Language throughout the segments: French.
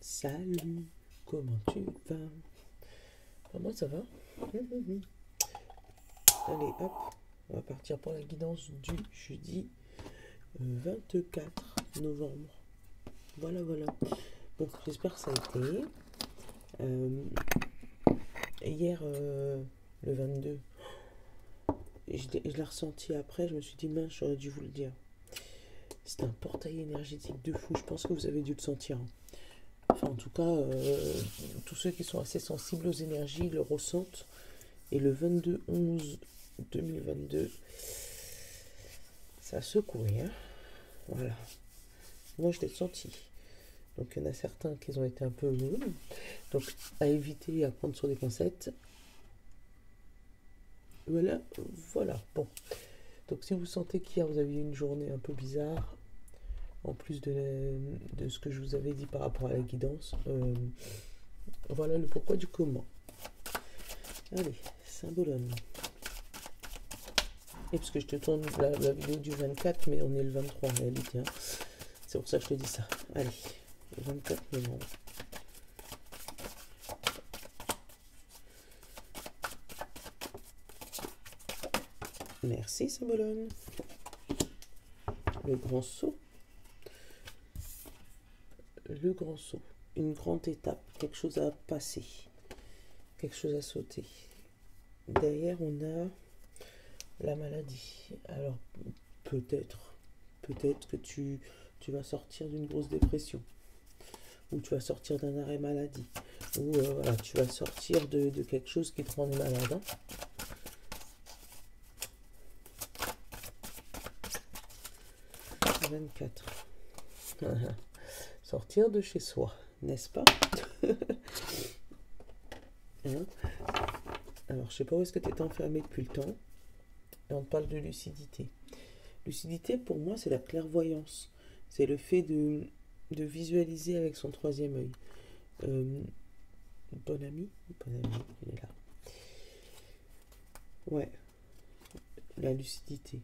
Salut, comment tu vas? Moi ça va. Allez hop, on va partir pour la guidance du jeudi 24 novembre. Voilà. Bon, j'espère que ça a été. Hier, le 22, je l'ai ressenti après, je me suis dit, mince, j'aurais dû vous le dire. C'est un portail énergétique de fou, je pense que vous avez dû le sentir. Enfin, en tout cas, tous ceux qui sont assez sensibles aux énergies le ressentent. Et le 22/11/2022, ça a secoué. Hein, voilà. Moi, je l'ai senti. Donc, il y en a certains qui ont été un peu... Donc, à éviter, à prendre sur des pincettes. Voilà. Bon. Donc, si vous sentez qu'hier, vous aviez une journée un peu bizarre, en plus de ce que je vous avais dit par rapport à la guidance, voilà le pourquoi du comment. Allez, symbolone. Et parce que je te tourne la vidéo du 24, mais on est le 23 en réalité. Hein. C'est pour ça que je te dis ça. Allez, le 24 novembre. Merci, symbolone. Le grand saut. Le grand saut. Une grande étape. Quelque chose à passer. Quelque chose à sauter. Derrière, on a la maladie. Alors, peut-être que tu vas sortir d'une grosse dépression. Ou tu vas sortir d'un arrêt maladie. Ou voilà, tu vas sortir de quelque chose qui te rend malade. Hein. « 24. Sortir de chez soi, n'est-ce pas? Hein? Alors, je sais pas où est-ce que tu étais enfermé depuis le temps. Et on te parle de lucidité. Lucidité, pour moi, c'est la clairvoyance. C'est le fait de visualiser avec son troisième œil. Bon ami, il est là. Ouais, la lucidité.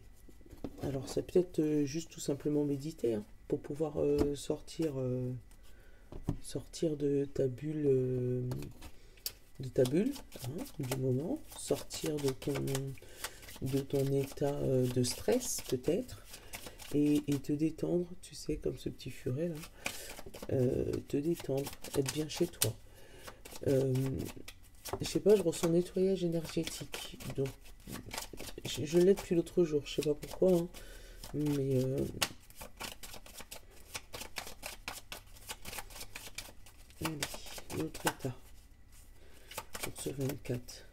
Alors, c'est peut-être juste tout simplement méditer, hein, pour pouvoir sortir de ta bulle, hein, du moment, sortir de ton état de stress, peut-être, et te détendre, tu sais, comme ce petit furet là, te détendre, être bien chez toi. Je sais pas, je ressens nettoyage énergétique, donc je l'ai depuis l'autre jour, je sais pas pourquoi, hein, mais allez, l'autre état pour ce 24.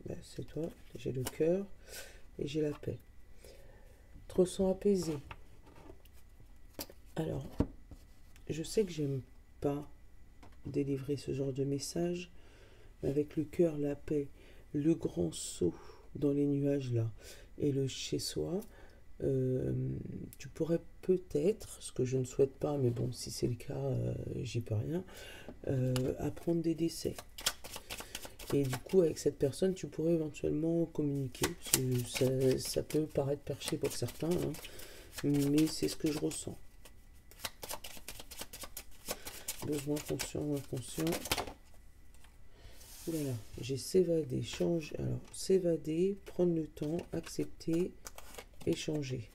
Ben, c'est toi, j'ai le cœur et j'ai la paix. Te ressens apaisé. Alors, je sais que j'aime pas délivrer ce genre de message, mais avec le cœur, la paix, le grand saut dans les nuages là, et le chez soi, tu pourrais peut-être, ce que je ne souhaite pas, mais bon, si c'est le cas, j'y peux rien, apprendre des décès. Et du coup, avec cette personne, tu pourrais éventuellement communiquer. Ça peut paraître perché pour certains, hein, mais c'est ce que je ressens. Besoin conscient, inconscient. Voilà, j'ai s'évader, changer. Alors, s'évader, prendre le temps, accepter, échanger.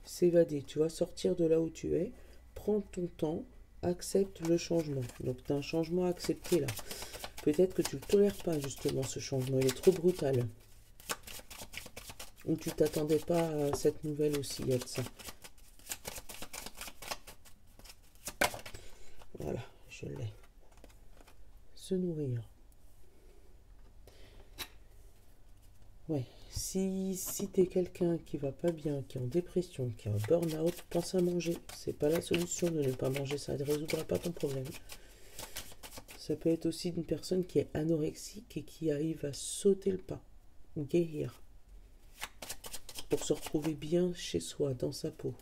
S'évader, tu vas sortir de là où tu es, prends ton temps, accepte le changement. Donc, tu as un changement à accepter là. Peut-être que tu ne le tolères pas, justement, ce changement. Il est trop brutal. Ou tu t'attendais pas à cette nouvelle aussi, il y a de ça. Voilà, je l'ai. Se nourrir. Ouais, si tu es quelqu'un qui va pas bien, qui est en dépression, qui est en burn-out, pense à manger. C'est pas la solution de ne pas manger, ça ne résoudra pas ton problème. Ça peut être aussi une personne qui est anorexique et qui arrive à sauter le pas, guérir, pour se retrouver bien chez soi, dans sa peau.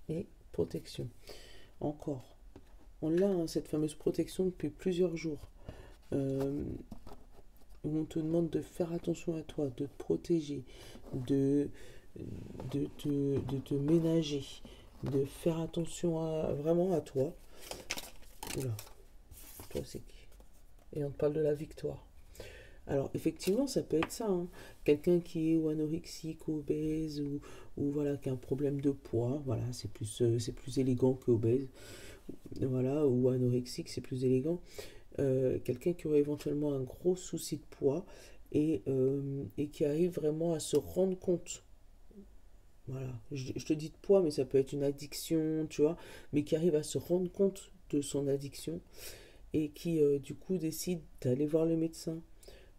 Et protection. Encore. On l'a, hein, cette fameuse protection depuis plusieurs jours. Euh, où on te demande de faire attention à toi, de te protéger, de, de te ménager, de faire attention vraiment à toi. Oula, toi c'est qui? Et on te parle de la victoire. Alors, effectivement, ça peut être ça, hein. Quelqu'un qui est ou anorexique, ou obèse, ou voilà, qui a un problème de poids, voilà, c'est plus élégant que obèse, voilà, ou anorexique, c'est plus élégant. Quelqu'un qui aurait éventuellement un gros souci de poids et qui arrive vraiment à se rendre compte, voilà, je te dis de poids, mais ça peut être une addiction, tu vois, mais qui arrive à se rendre compte de son addiction et qui, du coup, décide d'aller voir le médecin,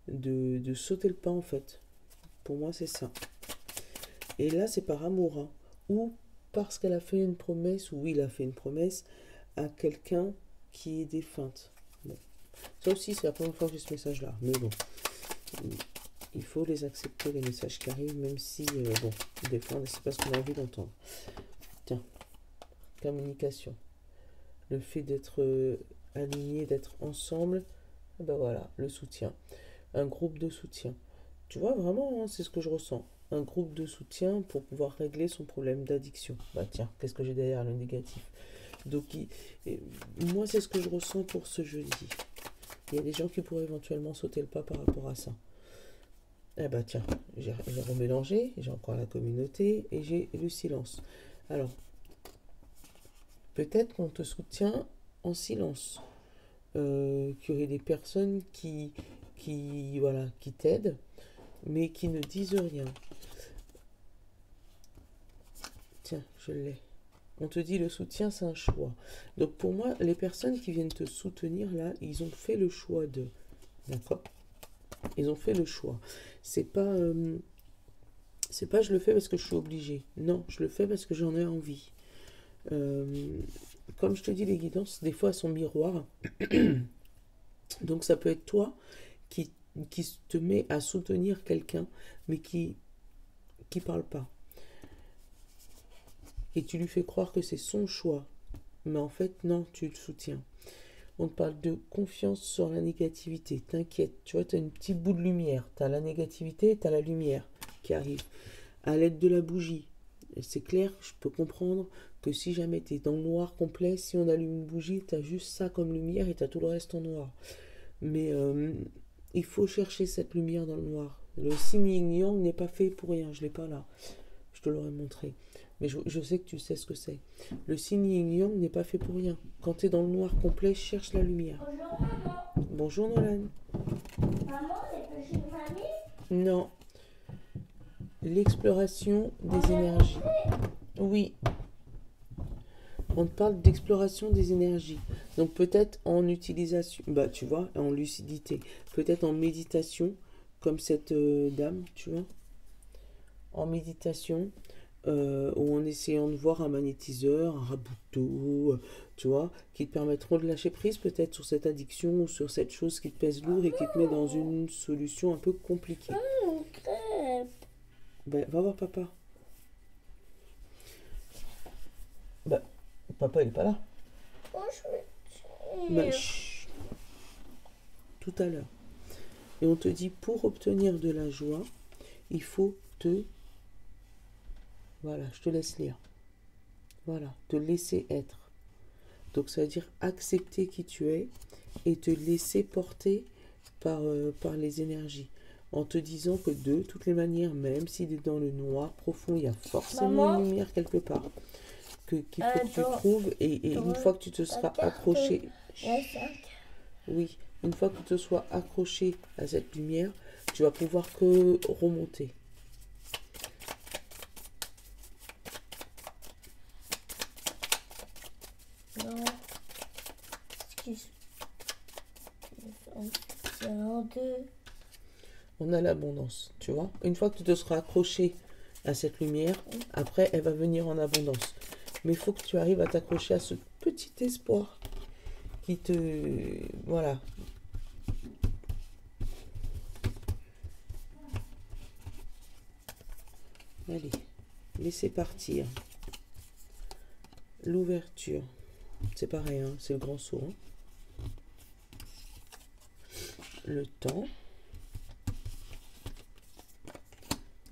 de sauter le pas, en fait. Pour moi, c'est ça. Et là, c'est par amour, hein, ou parce qu'elle a fait une promesse, ou il a fait une promesse à quelqu'un qui est défunte. Bon. Ça aussi, c'est la première fois que j'ai ce message-là. Mais bon, il faut les accepter, les messages qui arrivent, même si, bon, des fois, c'est pas ce qu'on a envie d'entendre. Tiens, communication. Le fait d'être aligné, d'être ensemble, ben voilà, le soutien. Un groupe de soutien. Tu vois, vraiment, hein, c'est ce que je ressens. Un groupe de soutien pour pouvoir régler son problème d'addiction. Bah tiens, qu'est-ce que j'ai derrière le négatif? Donc, moi, c'est ce que je ressens pour ce jeudi. Il y a des gens qui pourraient éventuellement sauter le pas par rapport à ça. Eh bah tiens, j'ai remélangé, j'ai encore la communauté et j'ai le silence. Alors, peut-être qu'on te soutient en silence. Qu'il y aurait des personnes voilà, qui t'aident, mais qui ne disent rien. Tiens, je l'ai. On te dit le soutien, c'est un choix. Donc pour moi, les personnes qui viennent te soutenir là, ils ont fait le choix de. D'accord? Ils ont fait le choix. C'est pas je le fais parce que je suis obligée. Non, je le fais parce que j'en ai envie. Comme je te dis, les guidances, des fois, elles sont miroirs. Donc ça peut être toi qui te met à soutenir quelqu'un, mais qui parle pas. Et tu lui fais croire que c'est son choix. Mais en fait, non, tu le soutiens. On te parle de confiance sur la négativité. T'inquiète, tu vois, tu as une petite bout de lumière. Tu as la négativité et tu as la lumière qui arrive. À l'aide de la bougie. C'est clair, je peux comprendre que si jamais tu es dans le noir complet, si on allume une bougie, tu as juste ça comme lumière et tu as tout le reste en noir. Mais il faut chercher cette lumière dans le noir. Le signe yin-yang n'est pas fait pour rien, je ne l'ai pas là. Je te l'aurais montré. Mais je sais que tu sais ce que c'est. Le signe yin-yang n'est pas fait pour rien. Quand tu es dans le noir complet, cherche la lumière. Bonjour maman. Bonjour Nolan. Maman, c'est chez mamie? Non. L'exploration des énergies. Oui. On te parle d'exploration des énergies. Donc peut-être en utilisation, bah tu vois, en lucidité. Peut-être en méditation, comme cette dame, tu vois. En méditation, ou en essayant de voir un magnétiseur, un rabouteau, tu vois, qui te permettront de lâcher prise peut-être sur cette addiction ou sur cette chose qui te pèse lourd et qui te met dans une solution un peu compliquée. Crêpe. Ben, va voir papa. Ben, papa il est pas là. Oh, je Ben, veux chut. Tout à l'heure. Et on te dit, pour obtenir de la joie, il faut te... Voilà, je te laisse lire. Voilà, te laisser être. Donc ça veut dire accepter qui tu es et te laisser porter par les énergies. En te disant que de toutes les manières, même s'il est dans le noir profond, il y a forcément une lumière quelque part. Qu'il faut que tu trouves et une fois que tu te seras accroché... Oui, une fois que tu te sois accroché à cette lumière, tu vas pouvoir que remonter. Non. C'est un deux. On a l'abondance, tu vois. Une fois que tu te seras accroché à cette lumière, après, elle va venir en abondance. Mais il faut que tu arrives à t'accrocher à ce petit espoir qui te... Voilà. Allez, laissez partir. L'ouverture. C'est pareil, hein, c'est le grand saut. Hein. Le temps.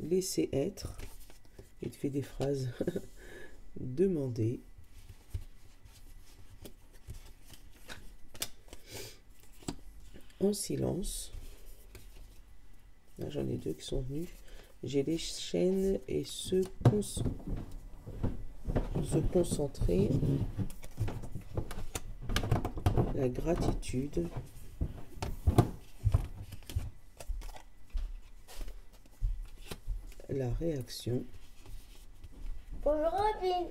Laisser être. Il te fait des phrases. Demander. En silence. Là, j'en ai deux qui sont venus. J'ai les chaînes et se concentrer. La gratitude. La réaction. Bonjour Robin.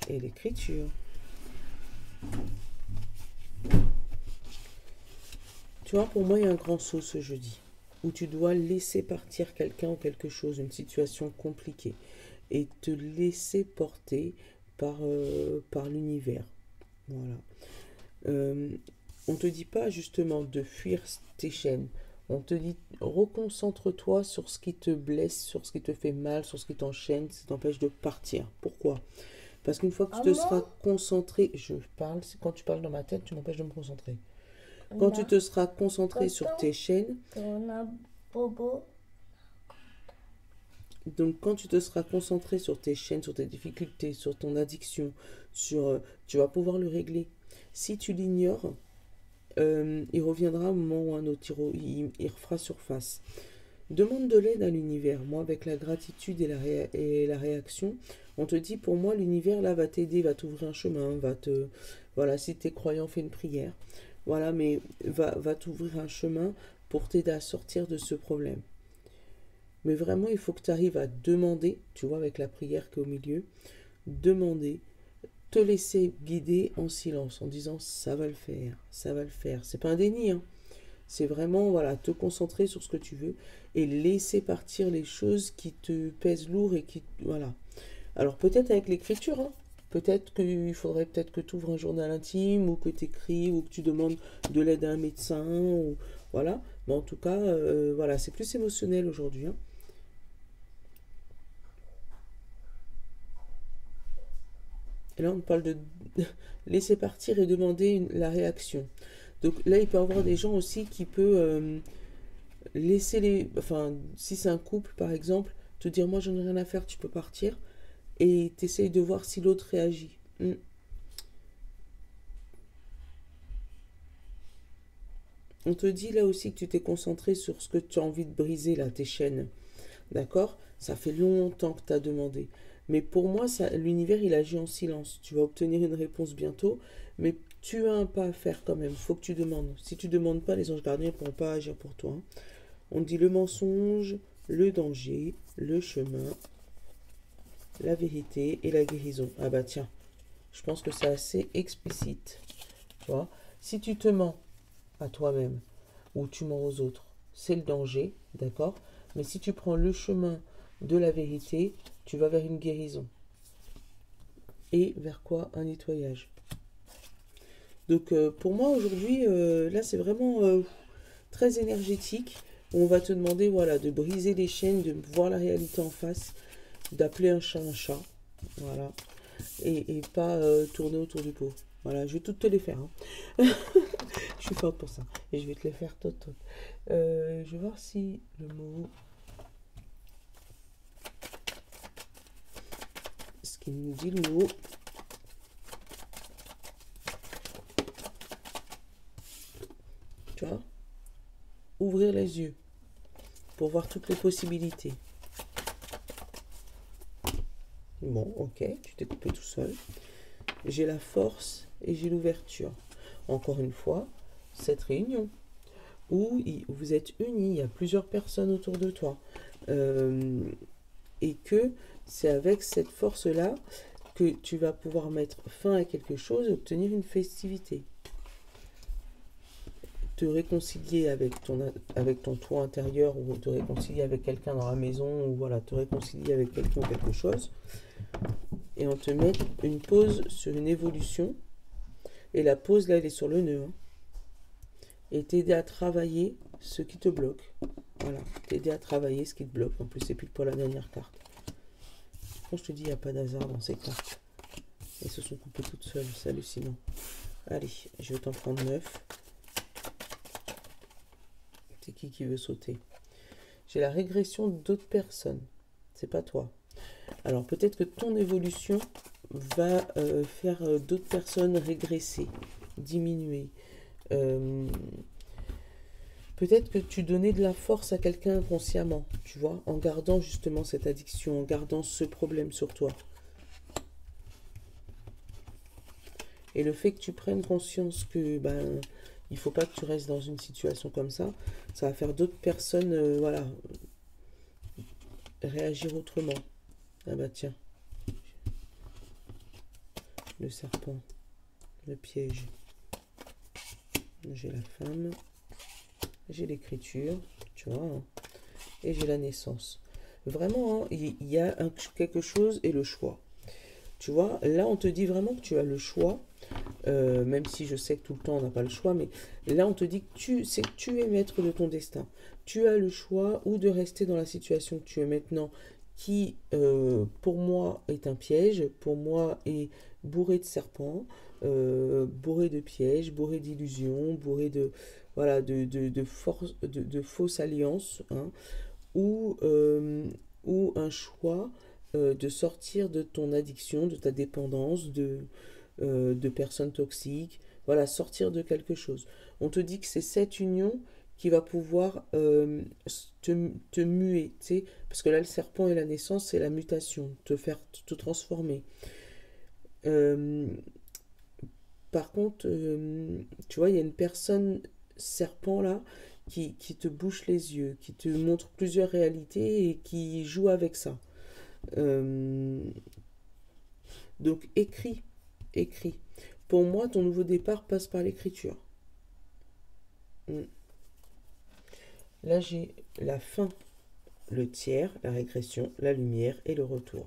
Et l'écriture. Tu vois, pour moi, il y a un grand saut ce jeudi, où tu dois laisser partir quelqu'un ou quelque chose, une situation compliquée, et te laisser porter par l'univers. Voilà. On ne te dit pas justement de fuir tes chaînes. On te dit, reconcentre-toi sur ce qui te blesse, sur ce qui te fait mal, sur ce qui t'enchaîne, ce qui t'empêche de partir. Pourquoi? Parce qu'une fois que tu te seras concentré, quand tu parles dans ma tête, tu m'empêches de me concentrer. Quand tu te seras concentré sur tes chaînes, donc quand tu te seras concentré sur tes chaînes, sur tes difficultés, sur ton addiction, tu vas pouvoir le régler. Si tu l'ignores, il reviendra un moment ou un autre, il refera surface. Demande de l'aide à l'univers. Moi, avec la gratitude et la réaction, on te dit, pour moi, l'univers, là, va t'aider, va t'ouvrir un chemin, voilà, si tu es croyant, fais une prière. Voilà, mais va t'ouvrir un chemin pour t'aider à sortir de ce problème. Mais vraiment, il faut que tu arrives à demander, tu vois, avec la prière qui est au milieu, demander, te laisser guider en silence, en disant, ça va le faire, ça va le faire. C'est pas un déni, hein. C'est vraiment, voilà, te concentrer sur ce que tu veux et laisser partir les choses qui te pèsent lourd et qui, voilà. Alors peut-être avec l'écriture, hein. Peut-être qu'il faudrait peut-être que tu ouvres un journal intime ou que tu écris ou que tu demandes de l'aide à un médecin. Ou, voilà. Mais en tout cas, voilà, c'est plus émotionnel aujourd'hui. Hein. Et là, on parle de laisser partir et demander la réaction. Donc là, il peut y avoir des gens aussi qui peuvent laisser les... Enfin, si c'est un couple, par exemple, te dire, moi, j'en ai rien à faire, tu peux partir. Et tu essayes de voir si l'autre réagit. On te dit là aussi que tu t'es concentré sur ce que tu as envie de briser, là, tes chaînes. D'accord? Ça fait longtemps que tu as demandé. Mais pour moi, l'univers, il agit en silence. Tu vas obtenir une réponse bientôt, mais tu as un pas à faire quand même. Il faut que tu demandes. Si tu ne demandes pas, les anges gardiens ne pourront pas agir pour toi. Hein. On dit le mensonge, le danger, le chemin, la vérité et la guérison. Ah bah tiens, je pense que c'est assez explicite. Tu vois, si tu te mens à toi-même ou tu mens aux autres, c'est le danger, d'accord? Mais si tu prends le chemin de la vérité, tu vas vers une guérison. Et vers quoi? Un nettoyage. Donc pour moi aujourd'hui, là c'est vraiment très énergétique. On va te demander voilà, de briser les chaînes, de voir la réalité en face, d'appeler un chat, voilà, et pas tourner autour du pot. Voilà, je vais toutes te les faire. Hein. Je suis forte pour ça. Et je vais te les faire toutes. Je vais voir si le mot... Ce qu'il nous dit le mot... Tu vois? Ouvrir les yeux pour voir toutes les possibilités. Bon, ok, tu t'es coupé tout seul. J'ai la force et j'ai l'ouverture. Encore une fois, cette réunion où vous êtes unis, il y a plusieurs personnes autour de toi. Et que c'est avec cette force-là que tu vas pouvoir mettre fin à quelque chose et obtenir une festivité. Te réconcilier avec ton toi intérieur ou te réconcilier avec quelqu'un dans la maison ou voilà, te réconcilier avec quelqu'un ou quelque chose. Et on te met une pause sur une évolution. Et la pause, là, elle est sur le nœud. Hein. Et t'aider à travailler ce qui te bloque. Voilà, t'aider à travailler ce qui te bloque. En plus, c'est pile pour la dernière carte. Quand je te dis, il n'y a pas d'hasard dans ces cartes. Elles se sont coupées toutes seules, c'est hallucinant. Allez, je vais t'en prendre 9. C'est qui veut sauter? J'ai la régression d'autres personnes. C'est pas toi. Alors peut-être que ton évolution va faire d'autres personnes régresser, diminuer. Peut-être que tu donnais de la force à quelqu'un inconsciemment, tu vois, en gardant justement cette addiction, en gardant ce problème sur toi. Et le fait que tu prennes conscience que il faut pas que tu restes dans une situation comme ça va faire d'autres personnes, voilà, réagir autrement. Ah bah tiens, le serpent, le piège. J'ai la femme, j'ai l'écriture, tu vois, hein, et j'ai la naissance. Vraiment, hein, il y a quelque chose et le choix. Tu vois, là on te dit vraiment que tu as le choix. Même si je sais que tout le temps on n'a pas le choix, mais là on te dit que tu es maître de ton destin. Tu as le choix ou de rester dans la situation que tu es maintenant, qui pour moi est un piège, pour moi est bourré de serpents, bourré de pièges, bourré d'illusions, bourré de voilà de fausses alliances, hein, ou un choix de sortir de ton addiction, de ta dépendance, de personnes toxiques, voilà, sortir de quelque chose. On te dit que c'est cette union qui va pouvoir te muer, tu sais, parce que là, le serpent et la naissance, c'est la mutation, te transformer. Par contre, tu vois, il y a une personne serpent là qui te bouche les yeux, qui te montre plusieurs réalités et qui joue avec ça. Donc écris. Pour moi, ton nouveau départ passe par l'écriture. Là, j'ai la fin, le tiers, la régression, la lumière et le retour.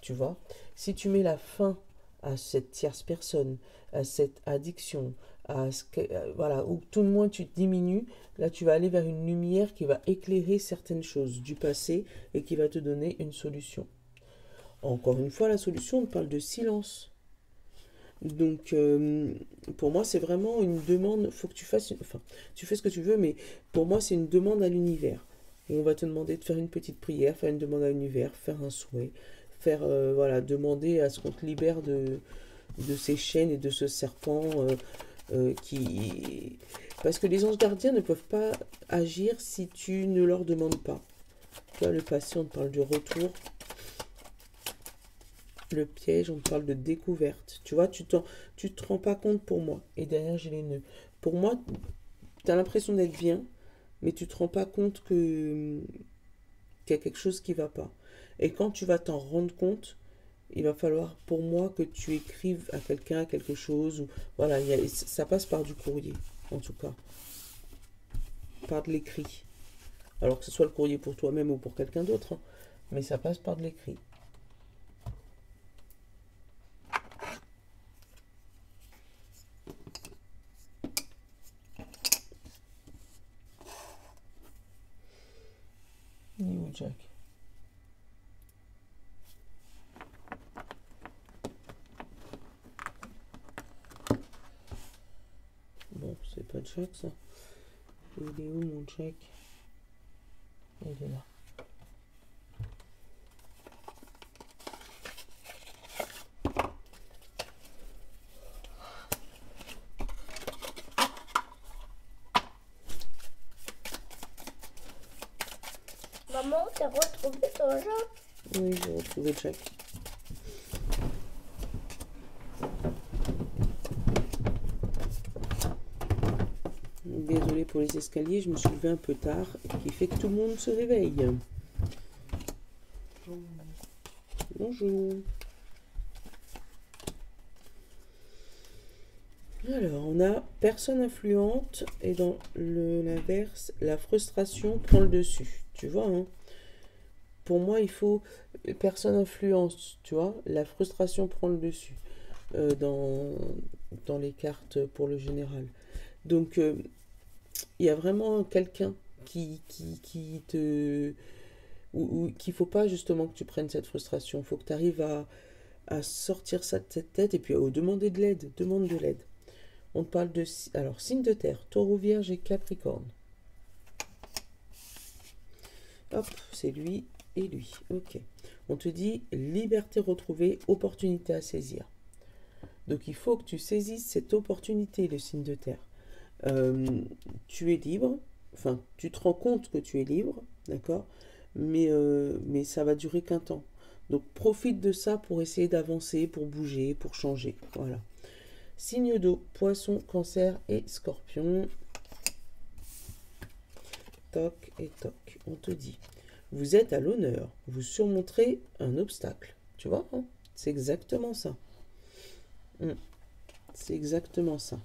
Tu vois, si tu mets la fin à cette tierce personne, à cette addiction, voilà, ou tout le moins tu diminues, là tu vas aller vers une lumière qui va éclairer certaines choses du passé et qui va te donner une solution. Encore une fois, la solution, on parle de silence. Donc, pour moi, c'est vraiment une demande. Faut que tu fasses. Enfin, tu fais ce que tu veux, mais pour moi, c'est une demande à l'univers. Et on va te demander de faire une petite prière, faire une demande à l'univers, faire un souhait, faire, voilà, demander à ce qu'on te libère de ces chaînes et de ce serpent qui. Parce que les anges gardiens ne peuvent pas agir si tu ne leur demandes pas. Tu vois, le passé, on te parle du retour. Le piège, on parle de découverte. Tu vois, tu te rends pas compte pour moi. Et derrière, j'ai les nœuds. Pour moi, tu as l'impression d'être bien, mais tu te rends pas compte qu'il y a quelque chose qui va pas. Et quand tu vas t'en rendre compte, il va falloir pour moi que tu écrives à quelqu'un quelque chose. Ou, voilà, ça passe par du courrier, en tout cas. Par de l'écrit. Alors que ce soit le courrier pour toi-même ou pour quelqu'un d'autre. Hein. Mais ça passe par de l'écrit. Jack. Bon, c'est pas Jack ça. Il est où mon Jack? Il est là. Maman, t'as retrouvé ton Jack? Oui, j'ai retrouvé Jack. Désolée pour les escaliers, je me suis levée un peu tard, qui fait que tout le monde se réveille. Bonjour. Alors, on a personne influente et dans l'inverse, la frustration prend le dessus. Tu vois, hein? Pour moi, il faut personne influente, tu vois. La frustration prend le dessus dans les cartes pour le général. Donc, il y a vraiment quelqu'un qui te... ou qu'il ne faut pas justement que tu prennes cette frustration. Il faut que tu arrives à sortir ça de cette tête et puis à demander de l'aide. Demande de l'aide. On te parle de... Alors, signe de terre, taureau, vierge et capricorne. Hop, c'est lui et lui. Ok. On te dit liberté retrouvée, opportunité à saisir. Donc, il faut que tu saisisses cette opportunité, le signe de terre. Tu es libre. Enfin, tu te rends compte que tu es libre, d'accord, mais ça va durer qu'un temps. Donc profite de ça pour essayer d'avancer, pour bouger, pour changer. Voilà. Signe d'eau, poisson, cancer et scorpion. Toc et toc. On te dit, vous êtes à l'honneur, vous surmonterez un obstacle. Tu vois, hein, c'est exactement ça. C'est exactement ça.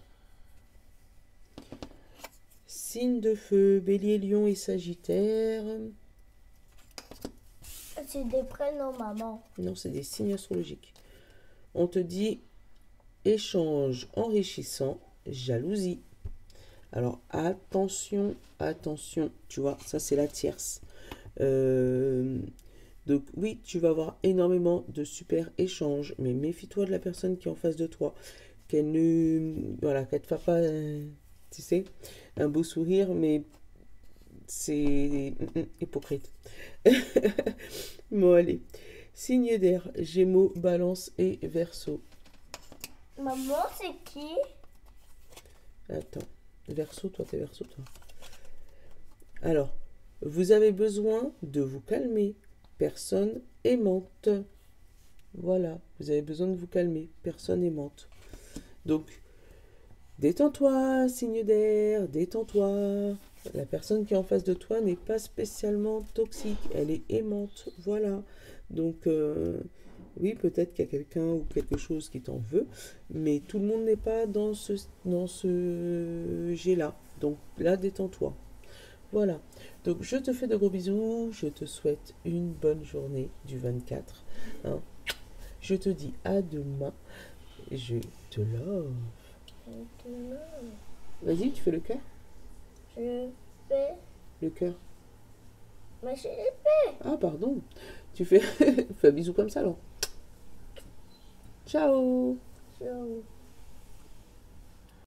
Signe de feu, bélier, lion et sagittaire. C'est des prénoms, maman. Non, c'est des signes astrologiques. On te dit échange enrichissant, jalousie. Alors attention, attention, tu vois, ça c'est la tierce. Donc oui, tu vas avoir énormément de super échanges, mais méfie-toi de la personne qui est en face de toi. Qu'elle te fasse pas, tu sais, un beau sourire, mais c'est hypocrite. Bon, allez. Signe d'air, Gémeaux, Balance et Verseau. Maman, c'est qui? Attends. Verseau, toi, t'es Verseau, toi. Alors, vous avez besoin de vous calmer. Personne aimante. Voilà, vous avez besoin de vous calmer. Personne aimante. Donc, détends-toi, signe d'air, détends-toi. La personne qui est en face de toi n'est pas spécialement toxique, elle est aimante, voilà. Donc, oui, peut-être qu'il y a quelqu'un ou quelque chose qui t'en veut, mais tout le monde n'est pas dans ce jet-là. Donc là, détends-toi. Voilà. Donc, je te fais de gros bisous, je te souhaite une bonne journée du 24. Hein. Je te dis à demain. Je te love. Vas-y, tu fais le cœur. Je fais. Le cœur. Mais je l'ai fait. Ah, pardon. Tu fais, fais un bisou comme ça, alors. Ciao. Ciao.